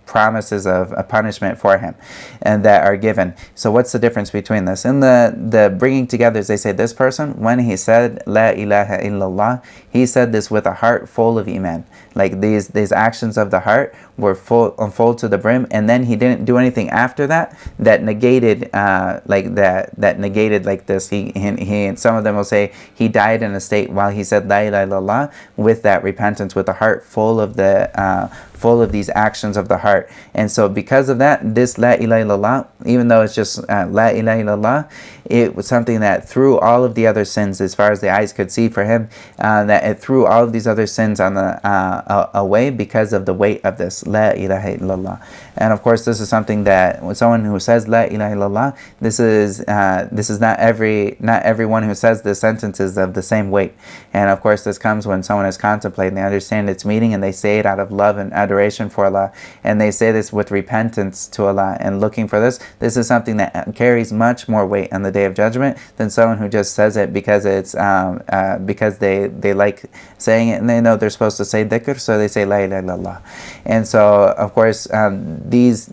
promises of a punishment for him, and that are given. So what's the difference between this? In the bringing together, they say this person, when he said La ilaha illallah, he said this with a heart full of iman. These actions of the heart were full to the brim, and then he didn't do anything after that negated this. He some of them will say he died in a state while he said La ilaha illallah with that repentance, with a heart full of these actions of the heart. And so because of that, this La ilaha illallah, even though it's just La ilaha illallah, it was something that threw all of the other sins, as far as the eyes could see for him, that it threw all of these other sins on away because of the weight of this La ilaha illallah. And of course, this is something that when someone who says La ilaha illallah, this is not everyone who says this sentence is of the same weight. And of course, this comes when someone is contemplating, they understand its meaning, and they say it out of love and adoration for Allah, and they say this with repentance to Allah and looking for this is something that carries much more weight on the Day of Judgment than someone who just says it because it's because they like saying it and they know they're supposed to say dhikr, so they say la ilaha illallah. And so of course these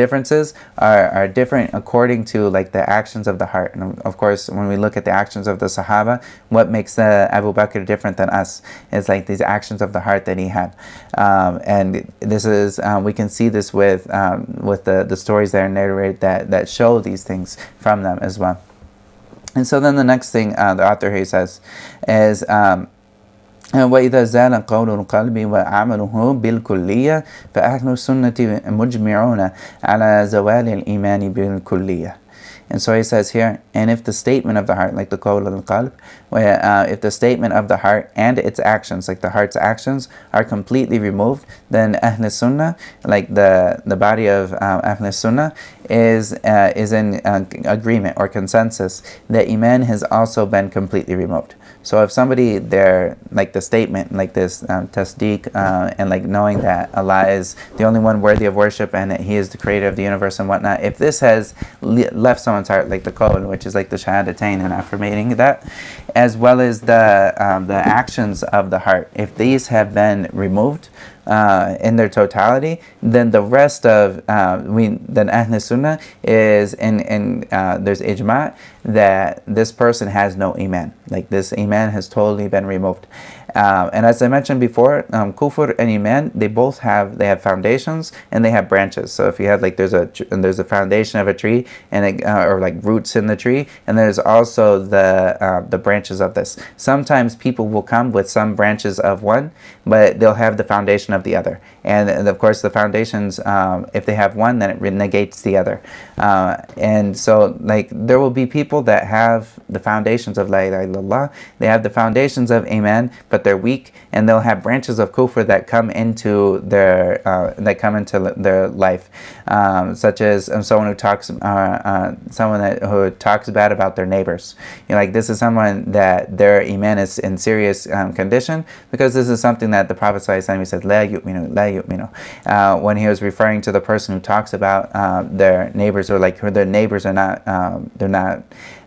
differences are different according to like the actions of the heart. And of course when we look at the actions of the Sahaba, what makes Abu Bakr different than us is like these actions of the heart that he had, and this is we can see this with the stories that are narrated that show these things from them as well. And so then the next thing the author here says is وإذا زال قول القلب وعمله بالكلية فأهل السنة مجمعون على زوال الإيمان بالكلية. And so he says here, and if the statement of the heart, like the qawl al-qalb, if the statement of the heart and its actions, like the heart's actions, are completely removed, then Ahl Sunnah, like the body of Ahl Sunnah, is in agreement or consensus that Iman has also been completely removed. So if somebody, they're like the statement, like this tasdeeq, and like knowing that Allah is the only one worthy of worship and that He is the creator of the universe and whatnot, if this has left someone's heart, like the qawl, which is like the shahadatain and affirmating that, as well as the actions of the heart, if these have been removed in their totality, then the rest of then Ahl Sunnah is in there's ijma' that this person has no iman, like this iman has totally been removed. And as I mentioned before, kufr and iman, they have foundations and they have branches. So if you have like there's a foundation of a tree and or like roots in the tree, and there's also the branches of this. Sometimes people will come with some branches of one, but they'll have the foundation of the other. And of course the foundations, if they have one, then it negates the other. And so like there will be people that have the foundations of la ilaha illallah, they have the foundations of iman, but they're weak, and they'll have branches of kufr that come into their life, such as someone who talks who talks bad about their neighbors. You know, like this is someone that their iman is in serious condition, because this is something that the Prophet ﷺ said la yu'minu, la yu'minu, when he was referring to the person who talks about their neighbors, or like their neighbors are not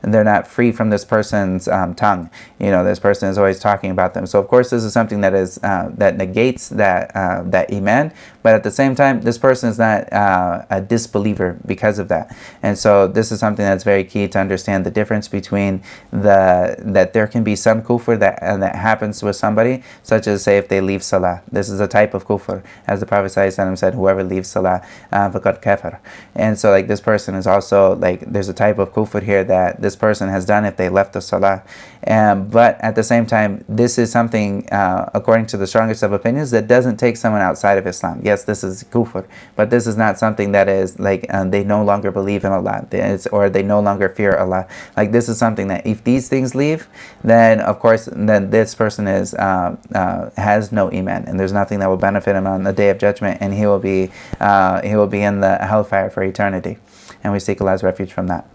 they're not free from this person's tongue. You know, this person is always talking about them. So of course this is something that is that negates that iman, but at the same time this person is not a disbeliever because of that. And so this is something that's very key to understand the difference between that there can be some kufr that happens with somebody, such as say if they leave salah. This is a type of kufr, as the Prophet ﷺ said, whoever leaves salah faqad kafar. And so like this person is also like, there's a type of kufr here that this person has done if they left the salah. But at the same time, this is something, according to the strongest of opinions, that doesn't take someone outside of Islam. Yes, this is kufr, but this is not something that is like they no longer believe in Allah, or they no longer fear Allah. Like this is something that if these things leave, then of course, then this person is has no iman, and there's nothing that will benefit him on the Day of Judgment, and he will be in the hellfire for eternity. And we seek Allah's refuge from that.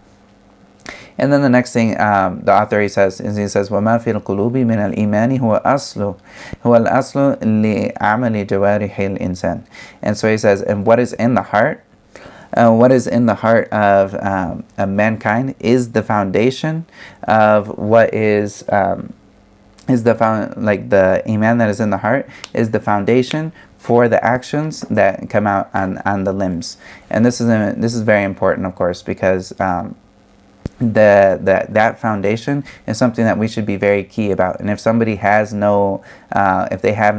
And then the next thing the author says وَمَا فِي الْقُلُوبِ مِنَ الْإِيمَانِ هُوَ الْأَصْلُ لِعَمَلِ جَوَارِحِ الْإِنسَانِ. And so he says, and what is in the heart, of mankind is the foundation of what is the iman that is in the heart is the foundation for the actions that come out on the limbs. And this is very important, of course, because that foundation is something that we should be very key about. And if somebody has no they have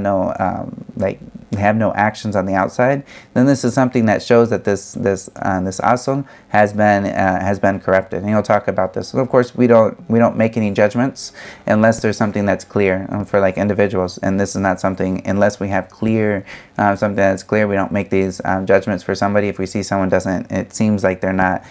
no actions on the outside, then this is something that shows that this asl has been corrupted. And he'll talk about this. And of course we don't make any judgments unless there's something that's clear for like individuals. And this is not something, unless we have clear something that's clear, we don't make these judgments for somebody. If we see someone it seems like they're not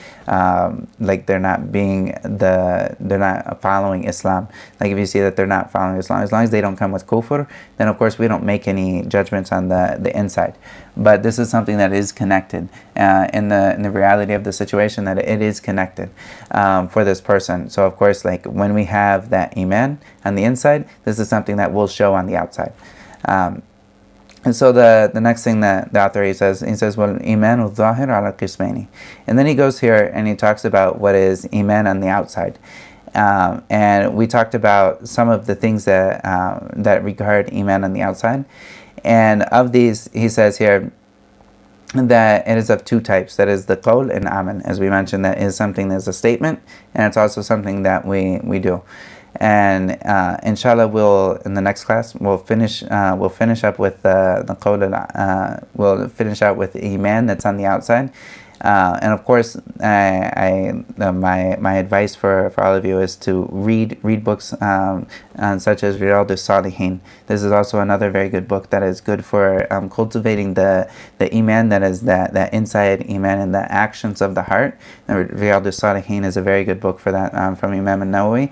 following Islam. Like if you see that they're not following Islam, as long as they don't come with kufr, then of course we don't make any judgments on the inside. But this is something that is connected in the reality of the situation, that it is connected for this person. So of course, like when we have that iman on the inside, this is something that will show on the outside. And so the next thing that the author he says wal-imaan al-zahir ala-qismaini. And then he goes here and he talks about what is iman on the outside. And we talked about some of the things that that regard iman on the outside. And of these, he says here that it is of two types. That is the qawl and amal. As we mentioned, that is something that is a statement, and it's also something that we do. And inshallah, in the next class we'll finish up with the qawl. We'll finish out with iman that's on the outside. And of course, my advice for all of you is to read books such as Riyadh al-Salihin. This is also another very good book that is good for cultivating the iman, that is that inside iman and the actions of the heart. Riyadh al-Salihin is a very good book for that, from Imam al-Nawawi.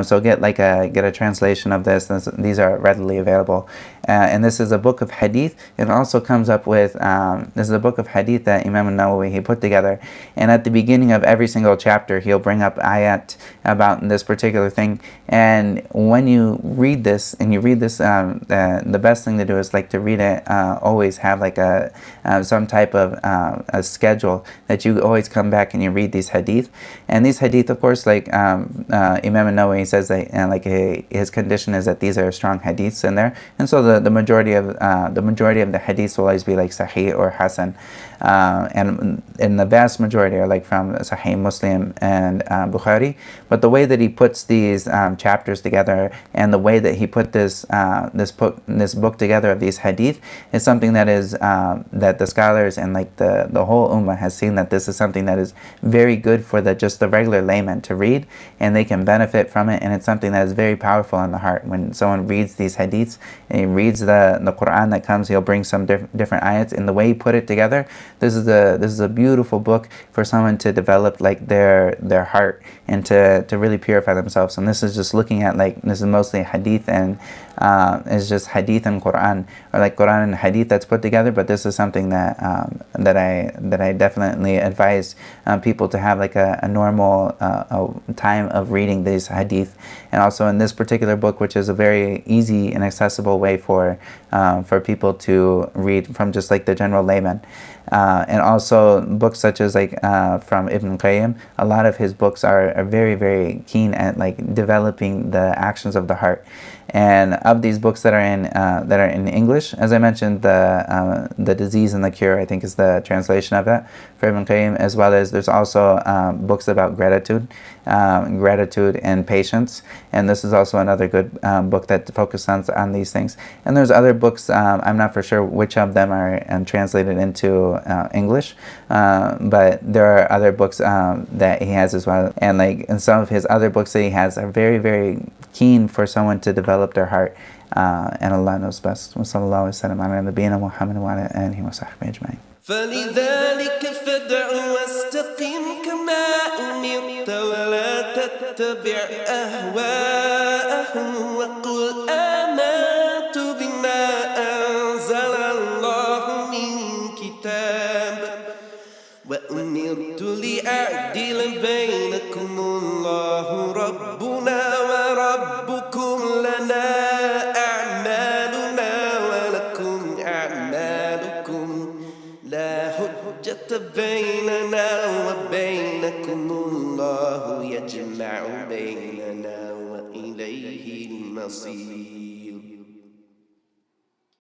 So get a translation of this. These are readily available. And this is a book of hadith. It also comes up with this is a book of hadith that Imam al-Nawawi he put together, and at the beginning of every single chapter he'll bring up ayat about this particular thing. And when you read this the best thing to do is to read it, always have some type of a schedule that you always come back and you read these hadith. And these hadith, of course, Imam al-Nawawi says that his condition is that these are strong hadiths in there, and so the majority of the hadiths will always be sahih or hasan, and in the vast majority are from Sahih Muslim and Bukhari. But the way that he puts these chapters together, and the way that he put this book together of these hadith, is something that is that the scholars and the whole ummah has seen that this is something that is very good for just the regular layman to read, and they can benefit from it. And it's something that is very powerful on the heart. When someone reads these hadiths and he reads the Quran that comes, he'll bring some different ayats. And the way he put it together, this is a beautiful book for someone to develop their heart and to really purify themselves. And this is just looking at this is mostly hadith, and it's just hadith and Quran, or Quran and hadith that's put together. But this is something that I definitely advise people to have a normal time of reading these hadith. And also in this particular book, which is a very easy and accessible way for people to read from just the general layman. And also books such as from Ibn Qayyim, a lot of his books are very, very keen at developing the actions of the heart. And of these books that are in English, as I mentioned, the Disease and the Cure, I think, is the translation of that for Ibn Qayyim, as well as there's also books about gratitude and patience. And this is also another good book that focuses on these things. And there's other books, I'm not for sure which of them are translated into English, but there are other books that he has as well. And some of his other books that he has are very, very keen for someone to develop their heart. And Allah knows best. وصلى الله وسلم على نبينا محمد وعلى آله وصحبه أجمعين. فلذلك فادع واستقم كما أمرت ولا تتبع أهواءهم وقل آمنت بما أنزل الله من كتاب وأمرت لأعدل بينكم الله ربنا وربكم لنا أعمالنا ولكم أعمالكم لا حجة بيننا وبينكم الله يجمع بيننا وإليه المصير.